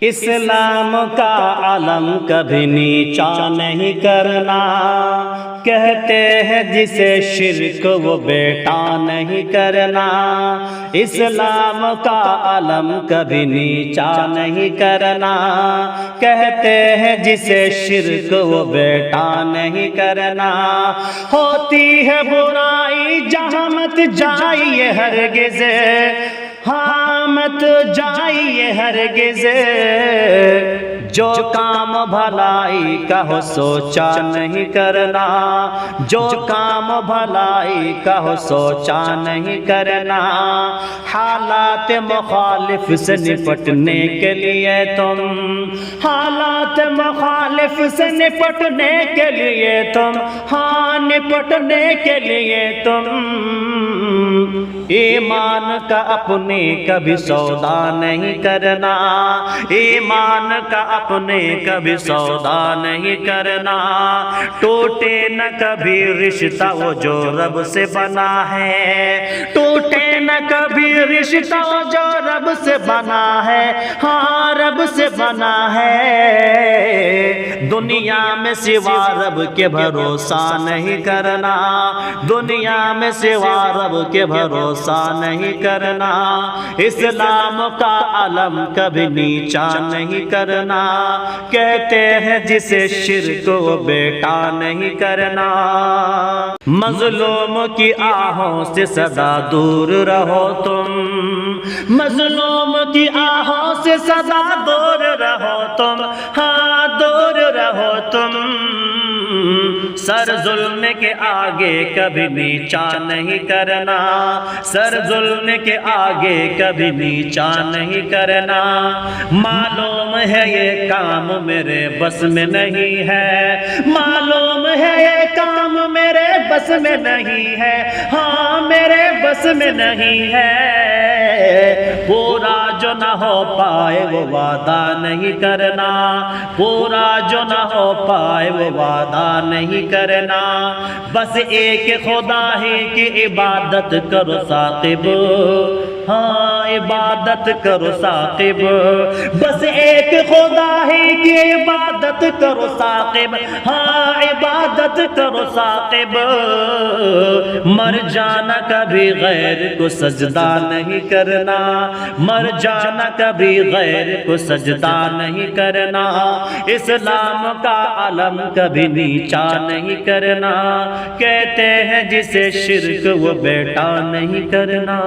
اسلام کا علم کبھی نیچا نہیں کرنا، کہتے ہیں جسے شرک وہ بیٹا نہیں کرنا۔ اسلام کا علم کبھی نیچا نہیں کرنا، کہتے ہیں جسے شرک وہ بیٹا نہیں کرنا۔ ہوتی ہے برائی جہاں مت جائیے ہرگز، ہاں مت جائیے ہرگز، جو کام بھلائی کا ہو سوچا نہیں کرنا، جو کام بھلائی کا ہو سوچا نہیں کرنا۔ حالات مخالف سے نپٹنے کے لیے تم، حالات مخالف سے نپٹنے کے لیے تم، ہاں نپٹنے کے لیے تم ایمان کا اپنے کبھی سودا نہیں کرنا، ایمان کا اپنے کبھی سودا نہیں کرنا۔ ٹوٹے نہ کبھی رشتہ وہ جو رب سے بنا ہے، ٹوٹے نہ کبھی رشتہ وہ جو رب سے بنا ہے، ہاں رب سے بنا ہے۔ دنیا میں سوا رب کے بھروسہ نہیں کرنا، دنیا میں سوا رب کے بھروسہ نہیں کرنا۔ اسلام کا علم کبھی نیچا نہیں کرنا، کہتے ہیں جسے شرک وہ بیٹا نہیں کرنا۔ مظلوم کی آہوں سے سدا دور رہو تم، مظلوم کی آہوں سے سدا دور رہو تم، ہاں دور رہو تم۔ سر ظلم کے آگے کبھی نیچا نہیں کرنا، سر ظلم کے آگے کبھی نیچا نہیں کرنا۔ معلوم ہے یہ کام میرے بس میں نہیں ہے، معلوم ہے یہ کام میرے بس میں نہیں ہے، ہاں میرے بس میں نہیں ہے۔ پورا جو نہ ہو پائے وہ وعدہ نہیں کرنا، پورا جو نہ ہو پائے وہ وعدہ نہیں کرنا۔ بس ایک خدا ہی کی عبادت کرو ثاقب، ہاں عبادت کرو ثاقب، بس ایک خدا ہی کی عبادت کرو ثاقب، ہاں عبادت کرو ثاقب۔ مر جانا کبھی غیر کو سجدہ نہیں کرنا، مر جانا کبھی غیر کو سجدہ نہیں کرنا۔ اسلام کا علم کبھی نیچا نہیں کرنا، کہتے ہیں جسے شرک وہ بیٹا نہیں کرنا۔